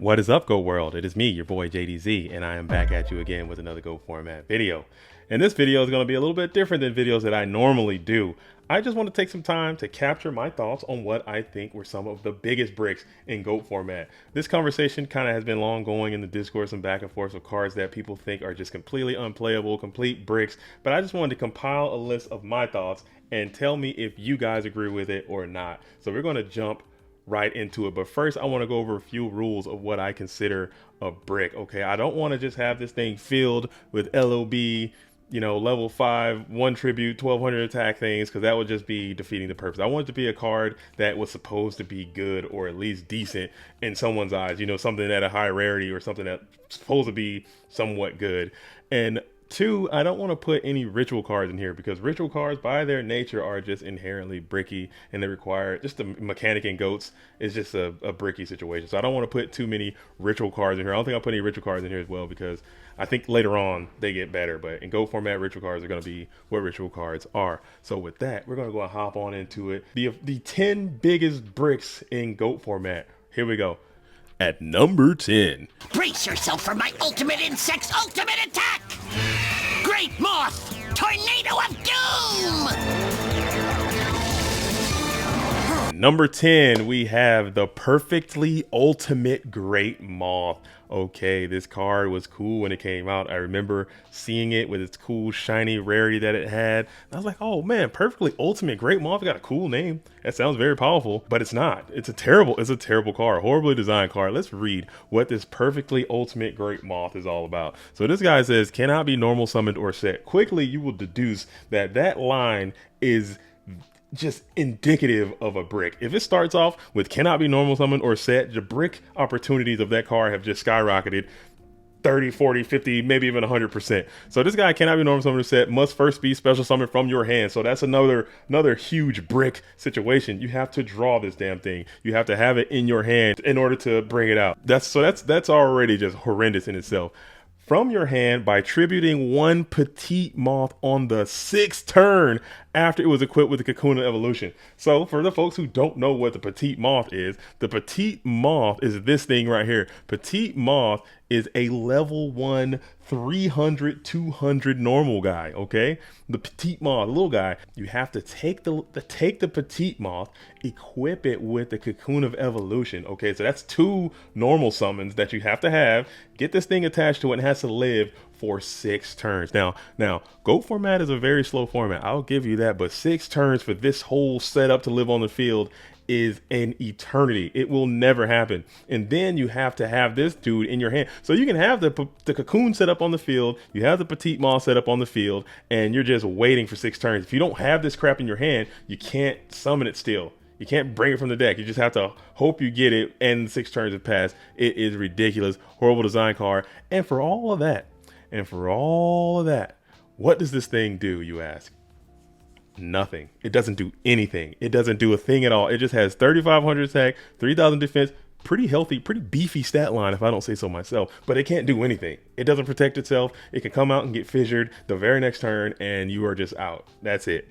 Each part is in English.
What is up, Go World? It is me, your boy JDZ, and I am back at you again with another Go Format video. And this video is going to be a little bit different than videos that I normally do. I just want to take some time to capture my thoughts on what I think were some of the biggest bricks in GOAT format. This conversation kind of has been long going in the Discord, some back and forth of cards that people think are just completely unplayable, complete bricks. But I just wanted to compile a list of my thoughts and tell me if you guys agree with it or not. So we're going to jump right into it. But first, I want to go over a few rules of what I consider a brick. Okay, I don't want to just have this thing filled with LOB, you know, level 5, 1 tribute, 1200 attack things, because that would just be defeating the purpose. I want it to be a card that was supposed to be good or at least decent in someone's eyes, you know, something at a high rarity or something that's supposed to be somewhat good. And 2, I don't want to put any ritual cards in here because ritual cards by their nature are just inherently bricky, and they require just the mechanic in goats is just a bricky situation. So I don't want to put too many ritual cards in here. I don't think I'll put any ritual cards in here as well because I think later on they get better, but in GOAT format, ritual cards are going to be what ritual cards are. So with that, we're going to go and hop on into it. The 10 biggest bricks in GOAT format. Here we go. At number 10. Brace yourself for my ultimate insect's ultimate attack! Great Moth! Tornado of Doom! Number 10, we have the perfectly ultimate Great Moth. Okay, this card was cool when it came out. I remember seeing it with its cool shiny rarity that it had. I was like, oh man, perfectly ultimate Great Moth got a cool name. That sounds very powerful, but it's not. It's a terrible card, horribly designed card. Let's read what this perfectly ultimate Great Moth is all about. So this guy says, cannot be normal summoned or set. Quickly, you will deduce that that line is just indicative of a brick. If it starts off with cannot be normal summoned or set, the brick opportunities of that card have just skyrocketed 30, 40, 50, maybe even 100%. So this guy cannot be normal summoned or set, must first be special summoned from your hand. So that's another huge brick situation. You have to draw this damn thing. You have to have it in your hand in order to bring it out. That's already just horrendous in itself. From your hand by tributing 1 Petite Moth on the 6th turn after it was equipped with the Cocoon of Evolution. So for the folks who don't know what the Petite Moth is, the Petite Moth is this thing right here. Petite Moth is a level 1 300 200 normal guy. Okay, the Petite Moth, little guy, you have to take the Petite Moth, equip it with the Cocoon of Evolution. Okay, so that's 2 normal summons that you have to have, get this thing attached to it, and it has to live for 6 turns. Now GOAT format is a very slow format, I'll give you that, but 6 turns for this whole setup to live on the field is an eternity. It will never happen. And then you have to have this dude in your hand. So you can have the Cocoon set up on the field, you have the Petite Moth set up on the field, and you're just waiting for 6 turns. If you don't have this crap in your hand, you can't summon it still. You can't bring it from the deck. You just have to hope you get it and 6 turns have passed. It is ridiculous, horrible design card. And for all of that, what does this thing do, you ask? Nothing. It doesn't do anything. It doesn't do a thing at all. It just has 3,500 attack, 3,000 defense, pretty healthy, pretty beefy stat line if I don't say so myself, but it can't do anything. It doesn't protect itself. It can come out and get fissured the very next turn and you are just out. That's it.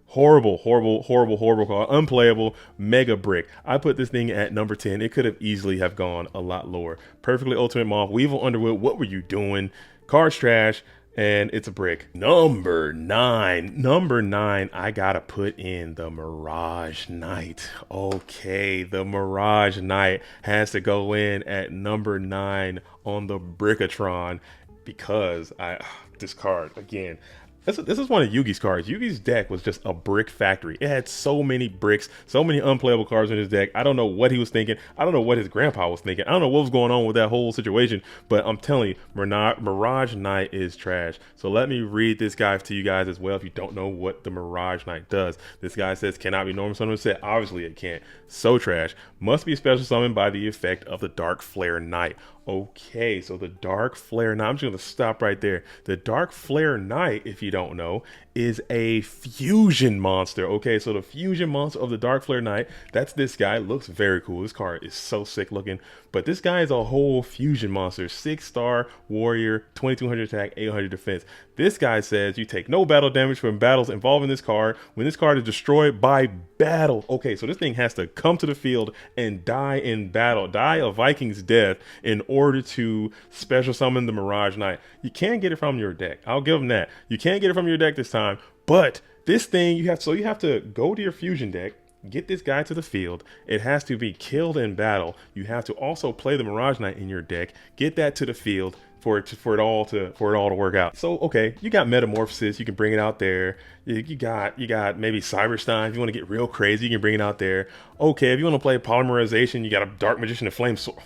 Horrible card. Unplayable, mega brick. I put this thing at number 10. It could have easily have gone a lot lower. Perfectly ultimate Moth, Weevil Underwood. What were you doing? Card's trash. And it's a brick. Number 9, I gotta put in the Mirage Night. Okay, the Mirage Night has to go in at number 9 on the Brickatron because this card, again, this is one of Yugi's cards. Yugi's deck was just a brick factory. It had so many bricks, so many unplayable cards in his deck. I don't know what he was thinking. I don't know what his grandpa was thinking. I don't know what was going on with that whole situation, but I'm telling you, Mirage Night is trash. So let me read this guy to you guys as well if you don't know what the Mirage Night does. This guy says, cannot be normal summoned set. Obviously it can't. So trash. Must be special summoned by the effect of the Dark Flare Knight. Okay, so the Dark Flare Knight, I'm just going to stop right there. The Dark Flare Knight, if you don't know, is a fusion monster. Okay, so the fusion monster of the Dark Flare Knight, that's this guy. Looks very cool. This card is so sick looking. But this guy is a whole fusion monster. 6-star warrior, 2200 attack, 800 defense. This guy says you take no battle damage from battles involving this card when this card is destroyed by battle. Okay, so this thing has to come to the field and die in battle, die a Viking's death in order to special summon the Mirage Night. You can't get it from your deck. I'll give them that. You can't get it from your deck this time, but this thing you have to go to your fusion deck, get this guy to the field. It has to be killed in battle. You have to also play the Mirage Night in your deck, get that to the field for it all to work out. So okay, you got Metamorphosis, you can bring it out there. You got maybe Cyberstein. If you want to get real crazy, you can bring it out there. Okay, if you want to play Polymerization, you got a Dark Magician and Flame Sword.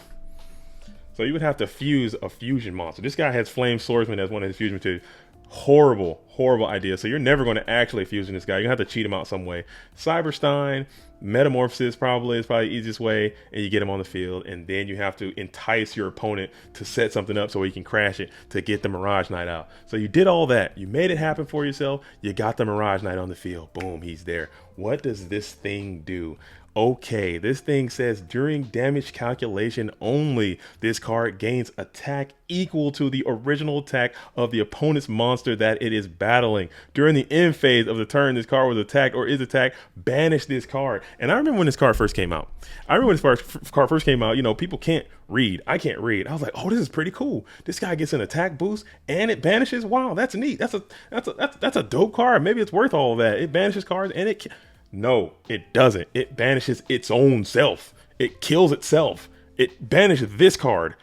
So you would have to fuse a fusion monster. This guy has Flame Swordsman as one of his fusion materials. Horrible idea. So you're never going to actually fusion this guy. You're going to have to cheat him out some way. Cyberstein, Metamorphosis is probably the easiest way, and you get him on the field, and then you have to entice your opponent to set something up so he can crash it to get the Mirage Night out. So you did all that. You made it happen for yourself. You got the Mirage Night on the field. Boom, he's there. What does this thing do? Okay, this thing says during damage calculation only, this card gains attack equal to the original attack of the opponent's monster that it is battling. During the end phase of the turn this card was attacked or is attacked, banish this card. And I remember when this card first came out. You know, people can't read. I can't read. I was like, oh, this is pretty cool. This guy gets an attack boost and it banishes. Wow, that's neat. That's a dope card. Maybe it's worth all of that. It banishes cards and it no, it doesn't. It banishes its own self. It kills itself. It banishes this card.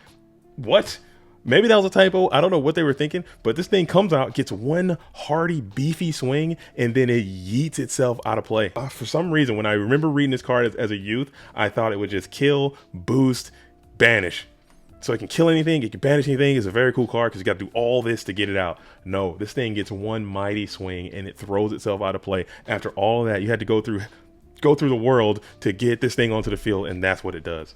What? Maybe that was a typo. I don't know what they were thinking, but this thing comes out, gets one hearty, beefy swing, and then it yeets itself out of play. For some reason, when I remember reading this card as a youth, I thought it would just kill, boost, banish. So it can kill anything, it can banish anything. It's a very cool card because you got to do all this to get it out. No, this thing gets one mighty swing and it throws itself out of play. After all of that, you had to go through the world to get this thing onto the field, and that's what it does.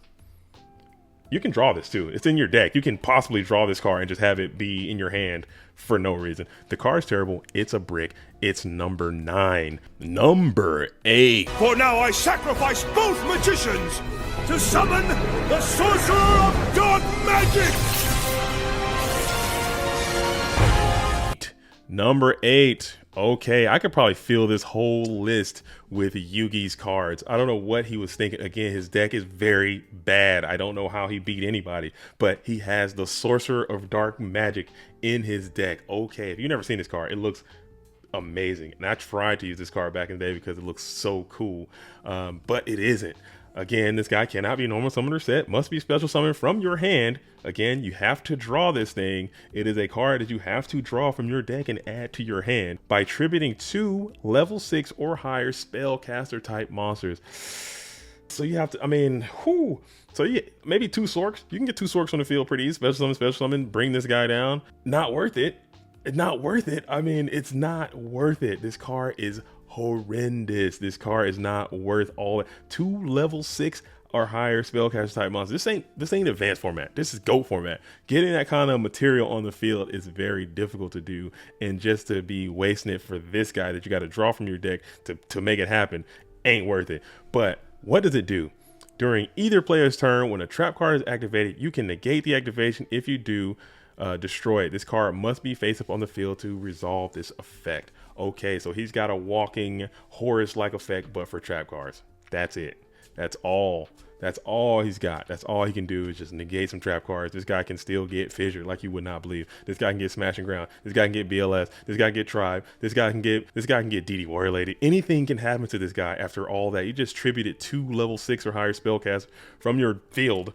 You can draw this too. It's in your deck. You can possibly draw this card and just have it be in your hand for no reason. The card's terrible. It's a brick. It's number 9. Number 8. For now I sacrifice both magicians to summon the Sorcerer of Dark Magic! Number 8. Okay, I could probably fill this whole list with Yugi's cards. I don't know what he was thinking. Again, his deck is very bad. I don't know how he beat anybody, but he has the Sorcerer of Dark Magic in his deck. Okay, if you've never seen this card, it looks amazing. And I tried to use this card back in the day because it looks so cool, but it isn't. Again, this guy cannot be normal summoner set, must be special summoned from your hand. Again, you have to draw this thing. It is a card that you have to draw from your deck and add to your hand by tributing 2 level 6 or higher spellcaster type monsters. So you have to, I mean, so yeah, maybe 2 Sorks. You can get 2 Sorks on the field pretty easy. Special summon, bring this guy down. Not worth it. Not worth it. I mean, it's not worth it. This card is horrendous. This card is not worth all 2 level 6 or higher spellcaster type monsters. This ain't advanced format. This is GOAT format. Getting that kind of material on the field is very difficult to do, and just to be wasting it for this guy that you got to draw from your deck to make it happen ain't worth it. But what does it do? During either player's turn, when a trap card is activated, you can negate the activation. If you do, destroy it. This card must be face up on the field to resolve this effect. Okay, so he's got a walking Horus-like effect, but for trap cards. That's it. That's all. That's all he's got. That's all he can do is just negate some trap cards. This guy can still get fissured like you would not believe. This guy can get smashing ground. This guy can get BLS. This guy can get tribe. This guy can get DD Warrior Lady. Anything can happen to this guy after all that. You just tributed 2 level 6 or higher spellcasts from your field.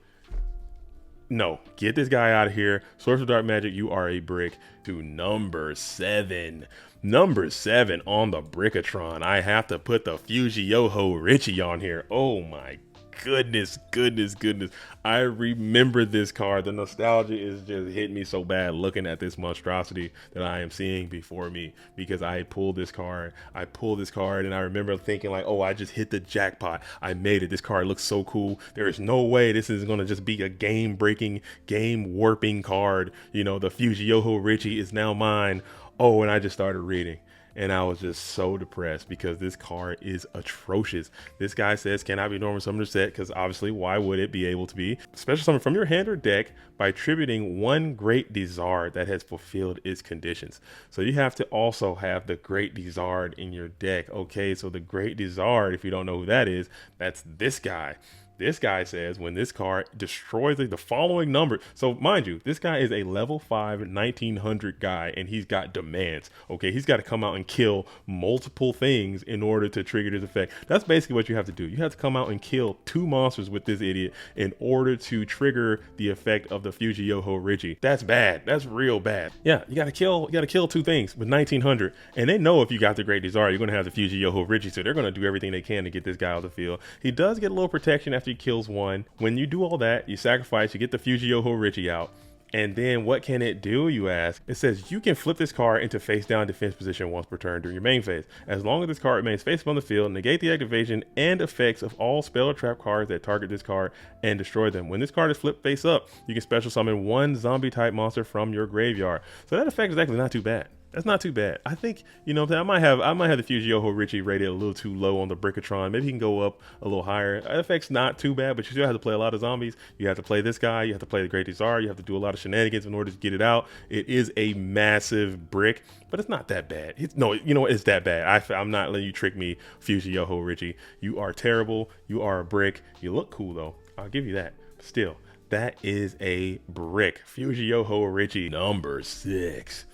No, get this guy out of here. Sorcerer of Dark Magic, you are a brick. To number 7. Number 7 on the Brickatron. I have to put the Fuji Yoho Richie on here. Oh my goodness. I remember this card. The nostalgia is just hitting me so bad looking at this monstrosity that I am seeing before me, because I pulled this card. And I remember thinking like, oh, I just hit the jackpot. I made it. This card looks so cool. There is no way this is going to just be a game-breaking, game-warping card. You know, the Fuji Yoho Richie is now mine. Oh, and I just started reading. and I was just so depressed because this card is atrocious. This guy says cannot be normal summoner set, because obviously why would it be able to be? Special summon from your hand or deck by attributing one Great Dizard that has fulfilled its conditions. So you have to also have the Great Dizard in your deck. Okay, so the Great Dizard, if you don't know who that is, that's this guy. This guy says when this card destroys the following number. So mind you, this guy is a level 5 1900 guy, and he's got demands. Okay, he's got to come out and kill multiple things in order to trigger this effect. That's basically what you have to do. You have to come out and kill 2 monsters with this idiot in order to trigger the effect of the Fuji Yoho Richie. That's bad. That's real bad. Yeah, you gotta kill 2 things with 1900, and they know if you got the Great Dizard, you're gonna have the Fuji Yoho Richie, so they're gonna do everything they can to get this guy out of the field. He does get a little protection after he kills one. When you do all that, you sacrifice, you get the Fuji Yoho Richie out. And then what can it do, you ask? It says you can flip this card into face down defense position once per turn during your main phase. As long as this card remains face up on the field, negate the activation and effects of all spell or trap cards that target this card and destroy them. When this card is flipped face up, you can special summon 1 zombie type monster from your graveyard. So that effect is actually not too bad. That's not too bad. I think, you know, I might have the Fuji Yoho Richie rated a little too low on the Brickatron. Maybe he can go up a little higher. That effect's not too bad, but you still have to play a lot of zombies. You have to play this guy. You have to play the Great Dizard. You have to do a lot of shenanigans in order to get it out. It is a massive brick, but it's not that bad. No, you know what? It's that bad. I'm not letting you trick me, Fuji Yoho Richie. You are terrible. You are a brick. You look cool though. I'll give you that. Still, that is a brick. Fuji Yoho Richie, number 6.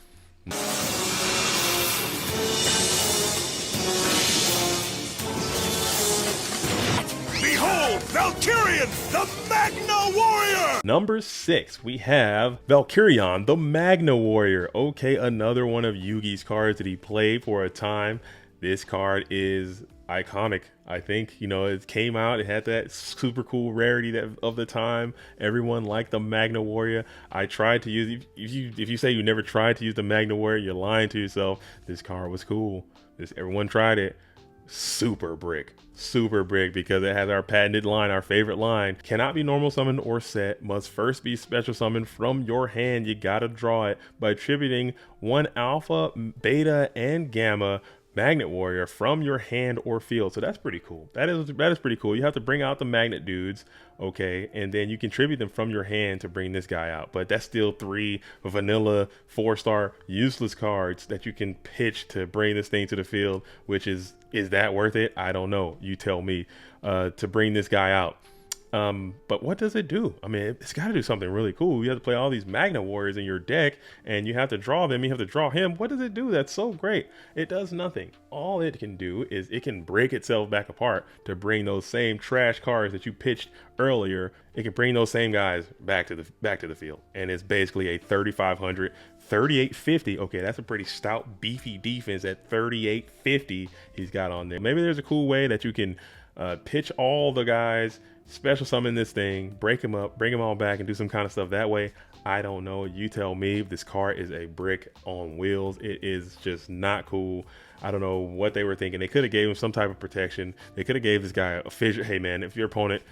Behold, Valkyrian, the Magna Warrior! Number 6, we have Valkyrian, the Magna Warrior. Okay, another one of Yugi's cards that he played for a time. This card is iconic. I think, you know, it came out, it had that super cool rarity of the time. Everyone liked the Magna Warrior. I tried to use, if you say you never tried to use the Magna Warrior, you're lying to yourself. This card was cool. Everyone tried it. Super brick, because it has our patented line, our favorite line: cannot be normal summoned or set, must first be special summoned from your hand. You gotta draw it by attributing 1 alpha, beta, and gamma Magnet Warrior from your hand or field. So that's pretty cool. That is pretty cool. You have to bring out the magnet dudes, okay, and then you contribute them from your hand to bring this guy out. But that's still 3 vanilla 4-star useless cards that you can pitch to bring this thing to the field, which is that worth it? I don't know. You tell me. To bring this guy out. But what does it do? I mean, it's got to do something really cool. You have to play all these Magna Warriors in your deck, and you have to draw them. You have to draw him. What does it do? That's so great. It does nothing. All it can do is it can break itself back apart to bring those same trash cards that you pitched earlier. It can bring those same guys back to the field, and it's basically a 3,500, 3850. Okay, that's a pretty stout, beefy defense at 3850 he's got on there. Maybe there's a cool way that you can pitch all the guys, special summon this thing, break them up, bring them all back, and do some kind of stuff that way. I don't know. You tell me. This card is a brick on wheels. It is just not cool. I don't know what they were thinking. They could have gave him some type of protection. They could have gave this guy a fissure. Hey man, if your opponent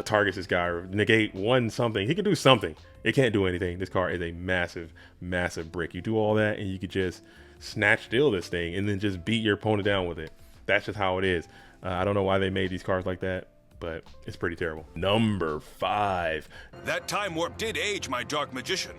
targets this guy or negate 1 something, he can do something. It can't do anything. This card is a massive, massive brick. You do all that and you could just snatch steal this thing and then just beat your opponent down with it. That's just how it is. I don't know why they made these cards like that, but it's pretty terrible. Number 5. That time warp did age my dark magician,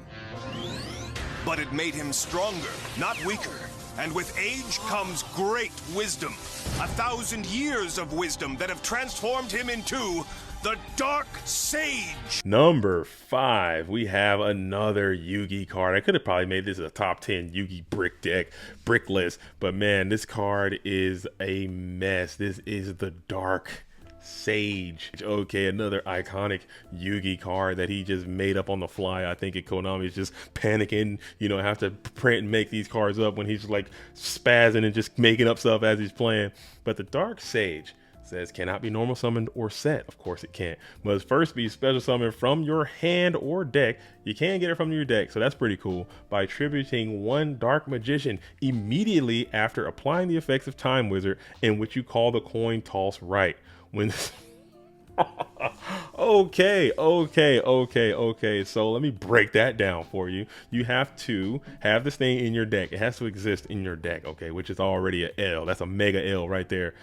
but it made him stronger, not weaker. And with age comes great wisdom. 1,000 years of wisdom that have transformed him into the Dark Sage. Number 5, we have another Yugi card. I could have probably made this a top 10 Yugi brick deck, brick list, but man, this card is a mess. This is the Dark Sage. Okay, another iconic Yugi card that he just made up on the fly. I think Konami is just panicking, you know, have to print and make these cards up when he's just like spazzing and just making up stuff as he's playing. But the Dark Sage says cannot be normal summoned or set. Of course it can't. Must first be special summoned from your hand or deck. You can get it from your deck, so that's pretty cool. By attributing 1 Dark Magician immediately after applying the effects of Time Wizard, in which you call the coin toss right. When Okay. So let me break that down for you. You have to have this thing in your deck. It has to exist in your deck, okay, which is already a L. That's a mega L right there.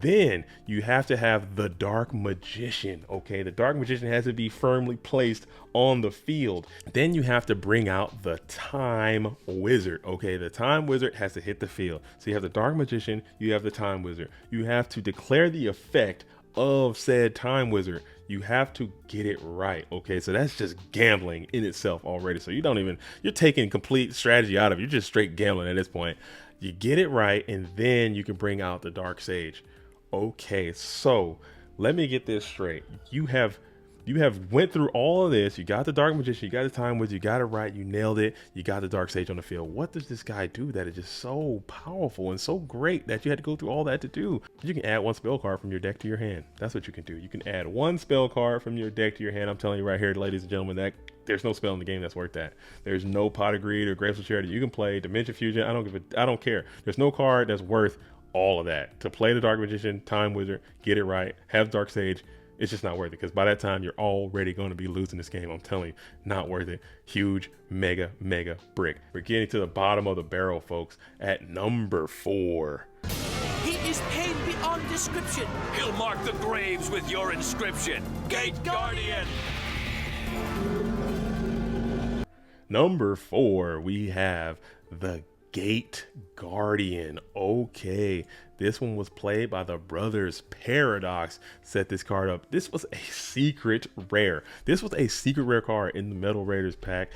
Then you have to have the Dark Magician, okay? The Dark Magician has to be firmly placed on the field. Then you have to bring out the Time Wizard, okay? The Time Wizard has to hit the field. So you have the Dark Magician, you have the Time Wizard. You have to declare the effect of said Time Wizard. You have to get it right, okay? So that's just gambling in itself already. So you're taking complete strategy out of it. You're just straight gambling at this point. You get it right, and then you can bring out the Dark Sage. Okay, so let me get this straight. You have went through all of this. You got the Dark Magician, you got the Time Wizard, you got it right, you nailed it, you got the Dark Sage on the field. What does this guy do that is just so powerful and so great that you had to go through all that to do? You can add one spell card from your deck to your hand. That's what you can do. You can add one spell card from your deck to your hand. I'm telling you right here, ladies and gentlemen, that there's no spell in the game that's worth that. There's no Pot of Greed or Graceful Charity. You can play Dimension Fusion. I don't care. There's no card that's worth all of that. To play the Dark Magician, Time Wizard, get it right, have Dark Sage, it's just not worth it, because by that time you're already going to be losing this game. I'm telling you, not worth it. Huge mega brick. We're getting to the bottom of the barrel, folks, at number 4. He is pain beyond description. He'll mark the graves with your inscription. Gate Guardian! Number 4, we have the Gate Guardian. Okay, this one was played by the brothers Paradox. Set this card up. This was a secret rare. This was a secret rare card in the Metal Raiders pack.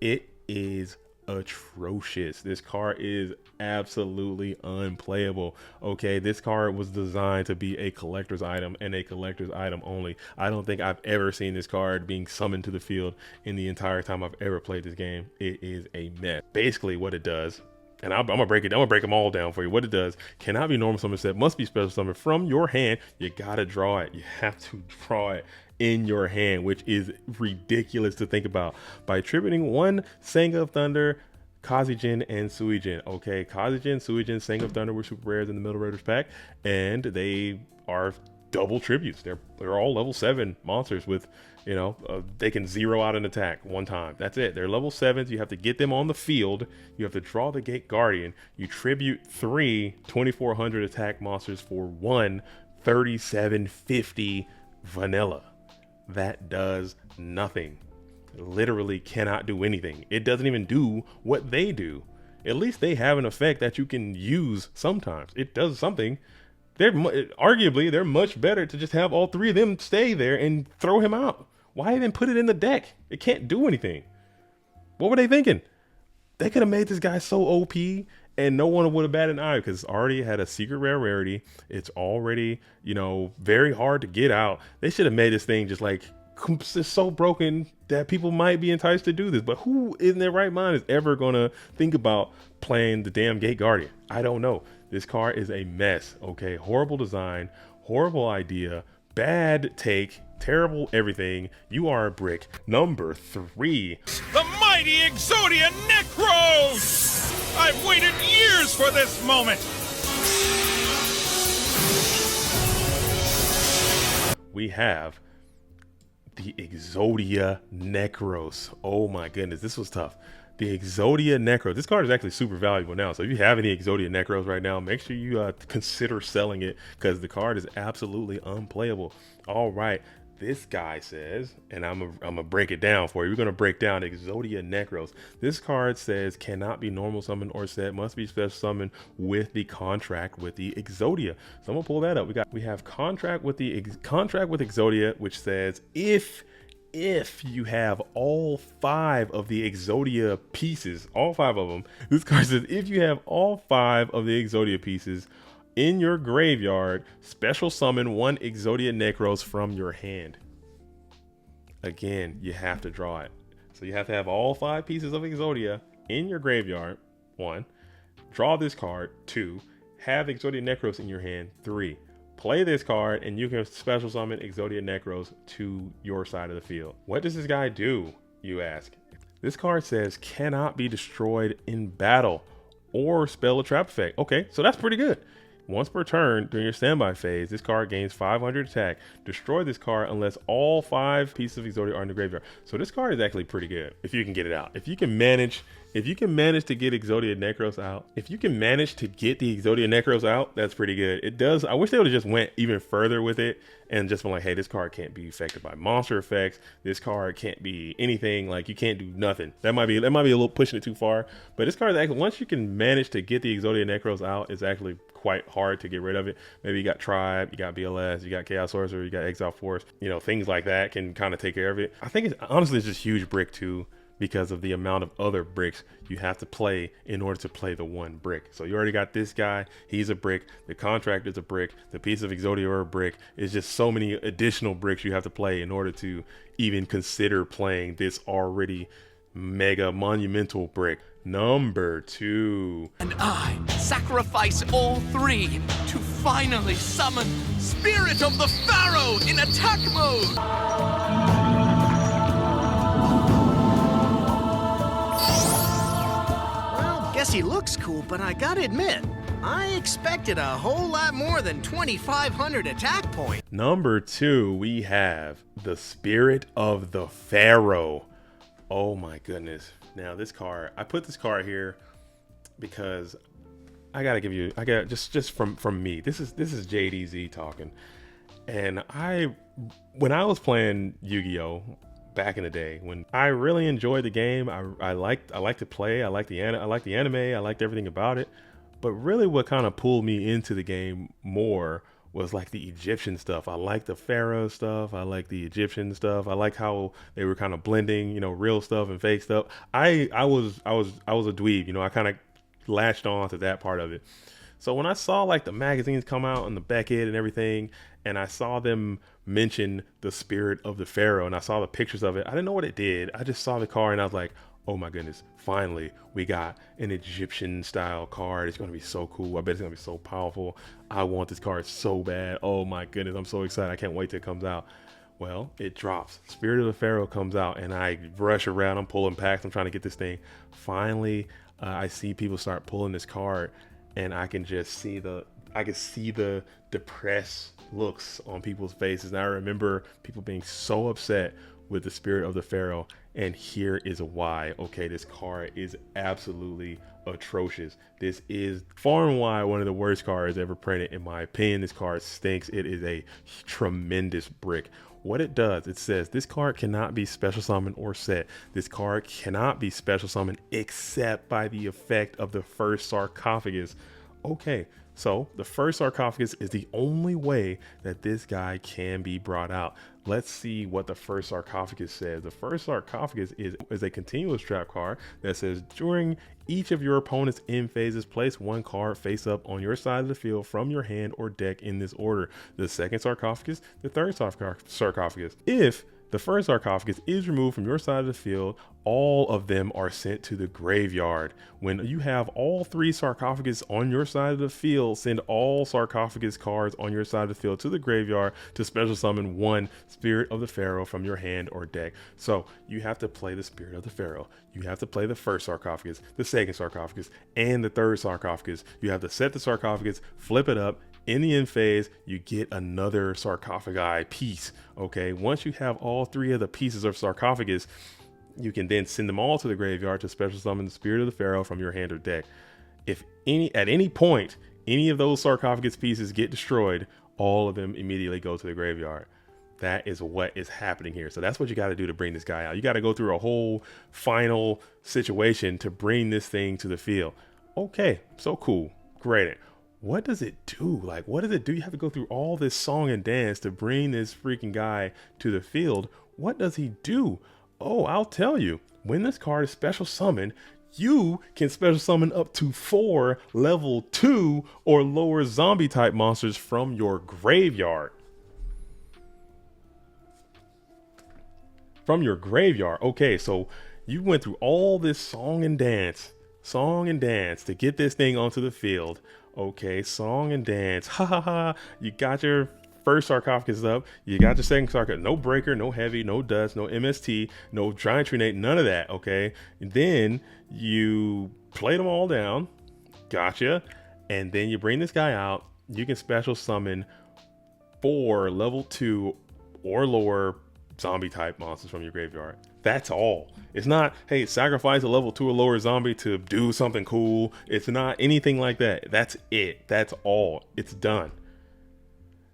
It is atrocious. This card is absolutely unplayable. Okay, this card was designed to be a collector's item and a collector's item only. I don't think I've ever seen this card being summoned to the field in the entire time I've ever played this game. It is a mess. Basically what it does, and I'm gonna break them all down for you. What it does: cannot be normal summon set, must be special summon from your hand. You gotta draw it. You have to draw it in your hand, which is ridiculous to think about. By attributing one Sang of Thunder, Kazijin, and Suijin. Okay, Kazijin, Suijin, Sang of Thunder were super rares in the Metal Raiders pack, and they are double tributes. They're all level 7 monsters with, they can 0 out an attack one time. That's it. They're level 7s. You have to get them on the field. You have to draw the Gate Guardian. You tribute 3 2400 attack monsters for 1 3750 vanilla. That does nothing. Literally cannot do anything. It doesn't even do what they do. At least they have an effect that you can use sometimes. It does something. Arguably, they're much better to just have all 3 of them stay there and throw him out. Why even put it in the deck? It can't do anything. What were they thinking? They could have made this guy so OP and no one would have batted an eye, because it's already had a secret rare rarity. It's already, very hard to get out. They should have made this thing just so broken that people might be enticed to do this. But who in their right mind is ever gonna think about playing the damn Gate Guardian? I don't know. This card is a mess. Okay, horrible design, horrible idea, bad take, terrible everything. You are a brick. Number 3. The mighty Exodia Necros! I've waited years for this moment! We have the Exodia Necros. Oh my goodness, this was tough. The Exodia Necros. This card is actually super valuable now. So if you have any Exodia Necros right now, make sure you consider selling it, because the card is absolutely unplayable. All right, this guy says, and I'm gonna break it down for you. We're gonna break down Exodia Necros. This card says cannot be normal summoned or set, must be special summoned with the contract with the Exodia. So I'm gonna pull that up. We have contract with Exodia, which says if you have all 5 of the Exodia pieces, all 5 of them, this card says if you have all 5 of the Exodia pieces in your graveyard, special summon 1 Exodia Necros from your hand. Again, you have to draw it. So you have to have all 5 pieces of Exodia in your graveyard, 1. Draw this card, 2. Have Exodia Necros in your hand, 3. Play this card and you can special summon Exodia Necros to your side of the field. What does this guy do, you ask? This card says cannot be destroyed in battle or spell a trap effect. Okay, so that's pretty good. Once per turn during your standby phase, this card gains 500 attack. Destroy this card unless all 5 pieces of Exodia are in the graveyard. So this card is actually pretty good if you can get it out. If you can manage to get Exodia Necros out, that's pretty good. It does. I wish they would have just went even further with it and just been like, hey, this card can't be affected by monster effects. This card can't be anything. Like, you can't do nothing. That might be a little pushing it too far. But this card is actually, once you can manage to get the Exodia Necros out, it's actually quite hard to get rid of it. Maybe you got Tribe, you got BLS, you got Chaos Sorcerer, you got Exile Force, you know, things like that can kind of take care of it. I think it's honestly, it's just huge brick too, because of the amount of other bricks you have to play in order to play the one brick. So you already got this guy, he's a brick, the Contractor's a brick, the piece of Exodia are a brick. It's just so many additional bricks you have to play in order to even consider playing this already mega monumental brick. Number 2. And I sacrifice all 3 to finally summon Spirit of the Pharaoh in attack mode! Well, guess he looks cool, but I gotta admit, I expected a whole lot more than 2,500 attack points. Number 2, we have the Spirit of the Pharaoh. Oh my goodness. Now this card, I put this card here because just from me. This is JDZ talking. And when I was playing Yu-Gi-Oh back in the day, when I really enjoyed the game, I liked to play, I liked the anime, I liked everything about it. But really what kind of pulled me into the game more was like the Egyptian stuff. I like the Pharaoh stuff. I like the Egyptian stuff. I like how they were kind of blending, you know, real stuff and fake stuff. I was a dweeb, you know, I kind of latched on to that part of it. So when I saw like the magazines come out and the Beckett and everything, and I saw them mention the Spirit of the Pharaoh and I saw the pictures of it, I didn't know what it did. I just saw the card and I was like, oh my goodness, finally we got an Egyptian style card. It's going to be so cool. I bet it's going to be so powerful. I want this card so bad. Oh my goodness, I'm so excited. I can't wait till it comes out. Well, it drops. Spirit of the Pharaoh comes out and I rush around. I'm pulling packs. I'm trying to get this thing. Finally, I see people start pulling this card and I can just see the depressed looks on people's faces. And I remember people being so upset with the Spirit of the Pharaoh, and here is why. Okay, this card is absolutely atrocious. This is far and wide one of the worst cards ever printed, in my opinion. This card stinks. It is a tremendous brick. What it does, it says this card cannot be special summoned or set. This card cannot be special summoned except by the effect of the first sarcophagus. Okay, so the first sarcophagus is the only way that this guy can be brought out. Let's see what the first sarcophagus says. The first sarcophagus is a continuous trap card that says during each of your opponent's end phases, place one card face up on your side of the field from your hand or deck in this order. The second sarcophagus, the third sarcophagus. If the first sarcophagus is removed from your side of the field, all of them are sent to the graveyard. When you have all 3 sarcophagus on your side of the field, send all sarcophagus cards on your side of the field to the graveyard to special summon one Spirit of the Pharaoh from your hand or deck. So you have to play the Spirit of the Pharaoh. You have to play the first sarcophagus, the second sarcophagus, and the third sarcophagus. You have to set the sarcophagus, flip it up. In the end phase, you get another sarcophagi piece. Okay, once you have all 3 of the pieces of sarcophagus, you can then send them all to the graveyard to special summon the Spirit of the Pharaoh from your hand or deck. If at any point any of those sarcophagus pieces get destroyed, all of them immediately go to the graveyard. That is what is happening here. So that's what you got to do to bring this guy out. You got to go through a whole final situation to bring this thing to the field. Okay, so cool, great. What does it do? Like, what does it do? You have to go through all this song and dance to bring this freaking guy to the field. What does he do? Oh, I'll tell you. When this card is special summoned, you can special summon up to 4 level 2 or lower zombie type monsters from your graveyard. From your graveyard. Okay, so you went through all this song and dance to get this thing onto the field. Okay, song and dance. Ha ha ha. You got your first sarcophagus up. You got your second sarcophagus. No breaker, no heavy, no dust, no MST, no giant trinate, none of that. Okay. And then you play them all down. Gotcha. And then you bring this guy out. you can special summon 4 level 2 or lower zombie type monsters from your graveyard. That's all. It's not, hey, sacrifice a level 2 or lower zombie to do something cool. It's not anything like that. That's it. That's all. It's done.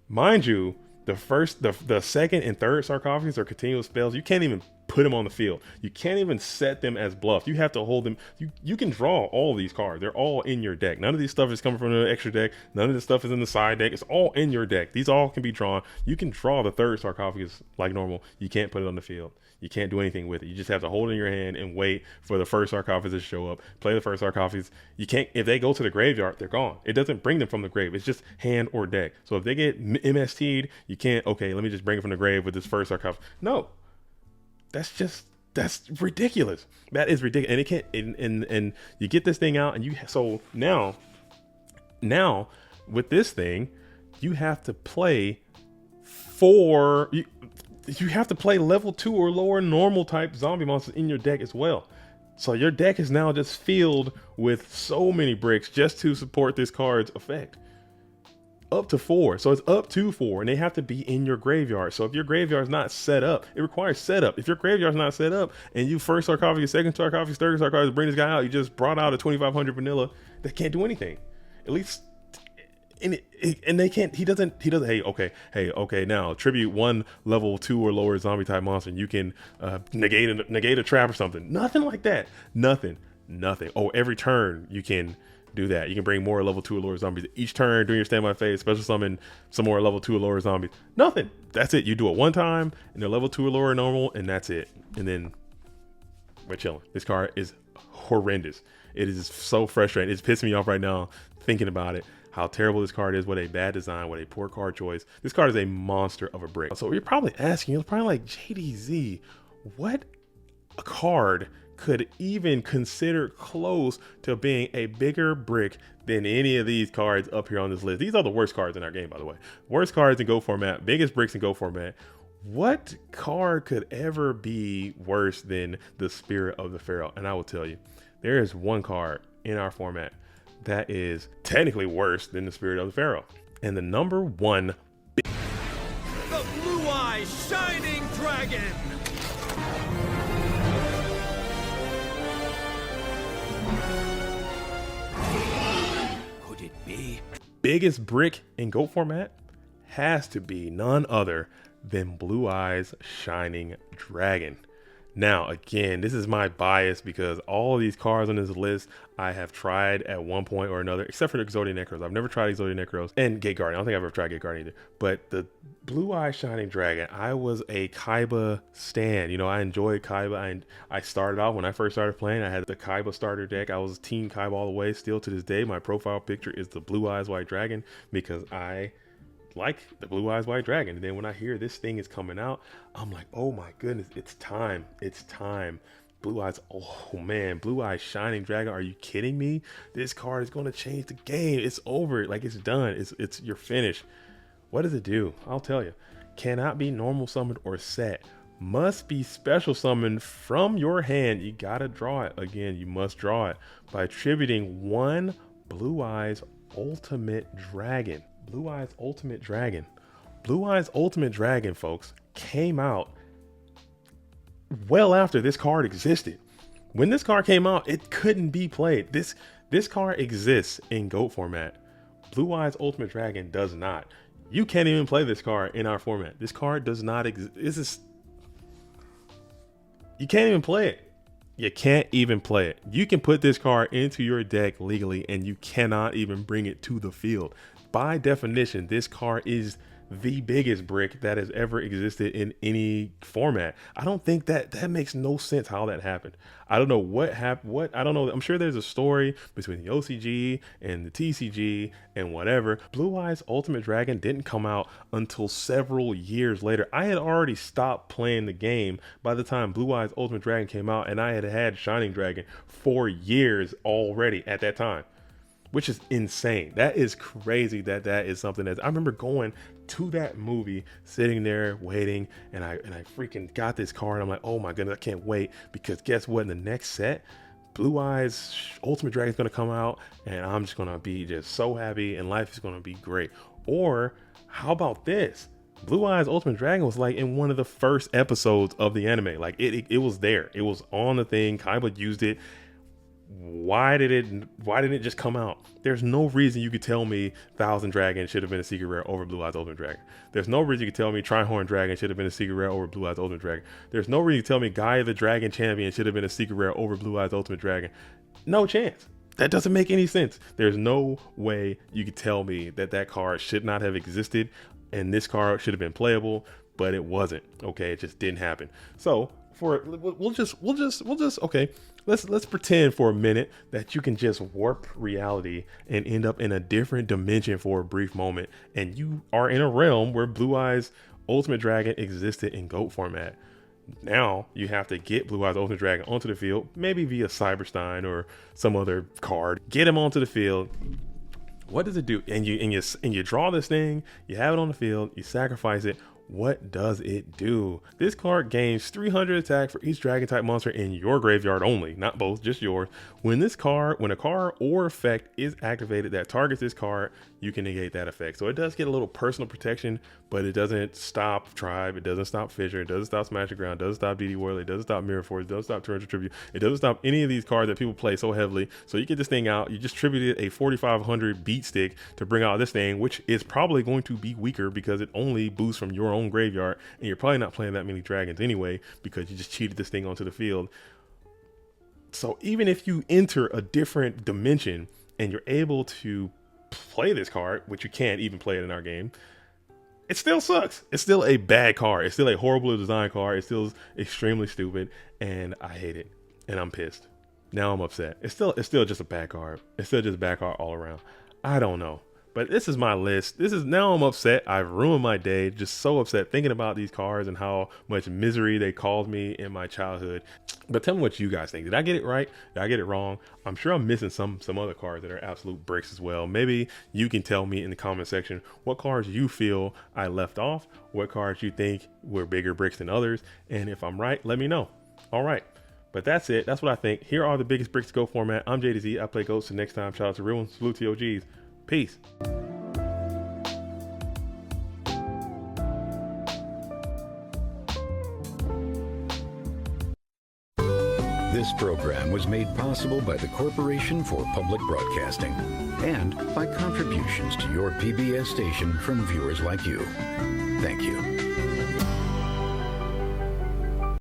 Mind you, the second and third sarcophagus are continuous spells. You can't even put them on the field. You can't even set them as bluff. You have to hold them. You can draw all these cards. They're all in your deck. None of these stuff is coming from the extra deck. None of this stuff is in the side deck. It's all in your deck. These all can be drawn. You can draw the third sarcophagus like normal. You can't put it on the field. You can't do anything with it. You just have to hold it in your hand and wait for the first sarcophagus to show up. Play the first sarcophagus. You can't, if they go to the graveyard, they're gone. It doesn't bring them from the grave. It's just hand or deck. So if they get MST'd, you can't, okay, let me just bring it from the grave with this first sarcophagus. No. That's ridiculous. That is ridiculous. And it can't, and you get this thing out, and so now with this thing, you have to play you have to play level 2 or lower normal type zombie monsters in your deck as well. So your deck is now just filled with so many bricks just to support this card's effect. Up to 4. So it's up to 4, and they have to be in your graveyard. So if your graveyard's not set up, it requires setup. If your graveyard's not set up and you first sarcophagus, second sarcophagus, third sarcophagus, bring this guy out, you just brought out a 2500 vanilla that can't do anything. At least, and they can't, he doesn't, hey, okay, now tribute 1 level 2 or lower zombie type monster, and you can negate a trap or something. Nothing like that. Nothing. Oh, every turn you can do that. You can bring more level 2 or lower zombies each turn during your standby phase, special summon some more level 2 or lower zombies. Nothing. That's it. You do it one time and they're level 2 or lower normal, and that's it. And then we're chilling. This card is horrendous. It is so frustrating. It's pissing me off right now thinking about it. How terrible this card is, what a bad design, what a poor card choice. This card is a monster of a brick. So you're probably asking, you're probably like, JDZ, what a card could even consider close to being a bigger brick than any of these cards up here on this list? These are the worst cards in our game, by the way. Worst cards in Go format, biggest bricks in Go format. What card could ever be worse than the Spirit of the Pharaoh? And I will tell you, there is one card in our format that is technically worse than the Spirit of the Pharaoh. And the number one, The Blue-Eye Shining Dragon! Could it be? Biggest brick in Goat format has to be none other than Blue Eyes Shining Dragon. Now, again, this is my bias because all of these cards on this list I have tried at one point or another, except for the Exodia Necros. I've never tried Exodia Necros and Gate Guardian. I don't think I've ever tried Gate Guardian either. But the Blue Eye Shining Dragon, I was a Kaiba stan. You know, I enjoyed Kaiba. I started off, when I first started playing, I had the Kaiba starter deck. I was team Kaiba all the way. Still to this day, my profile picture is the Blue Eyes White Dragon because I like the Blue Eyes White Dragon. And then when I hear this thing is coming out, I'm like, oh my goodness, it's time. It's time. Blue Eyes, oh man, Blue Eyes Shining Dragon, are you kidding me? This card is going to change the game. It's over. Like, it's done. It's you're finished. What does it do? I'll tell you. Cannot be normal summoned or set. Must be special summoned from your hand. You gotta draw it. Again, you must draw it by attributing 1 Blue Eyes Ultimate Dragon. Blue Eyes Ultimate Dragon. Blue Eyes Ultimate Dragon, folks, came out well after this card existed. When this card came out, it couldn't be played. This card exists in GOAT format. Blue Eyes Ultimate Dragon does not. You can't even play this card in our format. This card does not exist. You can't even play it. You can't even play it. You can put this card into your deck legally, and you cannot even bring it to the field. By definition, this card is the biggest brick that has ever existed in any format. I don't think that makes no sense how that happened. I don't know what happened. I don't know. I'm sure there's a story between the OCG and the TCG and whatever. Blue Eyes Ultimate Dragon didn't come out until several years later. I had already stopped playing the game by the time Blue Eyes Ultimate Dragon came out, and I had Shining Dragon for years already at that time, which is insane. That is crazy that is something that I remember going to that movie, sitting there waiting, and I freaking got this card. I'm like, oh my goodness, I can't wait, because guess what? In the next set, Blue Eyes Ultimate Dragon is going to come out, and I'm just going to be just so happy, and life is going to be great. Or how about this? Blue Eyes Ultimate Dragon was like in one of the first episodes of the anime. Like it was there. It was on the thing. Kaiba used it. Why didn't it just come out? There's no reason you could tell me Thousand Dragon should have been a secret rare over Blue Eyes Ultimate Dragon. There's no reason you could tell me Trihorn Dragon should have been a secret rare over Blue Eyes Ultimate Dragon. There's no reason you could tell me Gaia the Dragon Champion should have been a secret rare over Blue Eyes Ultimate Dragon. No chance. That doesn't make any sense. There's no way you could tell me that card should not have existed and this card should have been playable, but it wasn't. Okay, it just didn't happen. So we'll just okay. Let's pretend for a minute that you can just warp reality and end up in a different dimension for a brief moment, and you are in a realm where Blue Eyes Ultimate Dragon existed in GOAT format. Now you have to get Blue Eyes Ultimate Dragon onto the field, maybe via Cyberstein or some other card. Get him onto the field. What does it do? And you draw this thing, you have it on the field, you sacrifice it. What does it do? This card gains 300 attack for each dragon type monster in your graveyard only, not both, just yours. When a card or effect is activated that targets this card, you can negate that effect. So it does get a little personal protection, but it doesn't stop Tribe, it doesn't stop Fissure, it doesn't stop Smash the Ground, it doesn't stop DD Warley, it doesn't stop Mirror Force, it doesn't stop Torrential Tribute, it doesn't stop any of these cards that people play so heavily. So you get this thing out, you just tributed a 4500 beat stick to bring out this thing, which is probably going to be weaker because it only boosts from your own graveyard, and you're probably not playing that many dragons anyway because you just cheated this thing onto the field. So even if you enter a different dimension and you're able to play this card, which you can't even play it in our game, it still sucks. It's still a bad card. It's still a horrible design card. It's still extremely stupid, and I hate it, and I'm pissed. Now I'm upset. It's still just a bad card. It's still just a bad card all around. I don't know. But this is my list. Now I'm upset. I've ruined my day. Just so upset thinking about these cards and how much misery they caused me in my childhood. But tell me what you guys think. Did I get it right? Did I get it wrong? I'm sure I'm missing some other cards that are absolute bricks as well. Maybe you can tell me in the comment section what cards you feel I left off, what cards you think were bigger bricks than others. And if I'm right, let me know. All right. But that's it. That's what I think. Here are the biggest bricks to GOAT format. I'm JDZ. I play GOAT. So next time, shout out to real ones. Salute to OGs. Peace. This program was made possible by the Corporation for Public Broadcasting and by contributions to your PBS station from viewers like you. Thank you.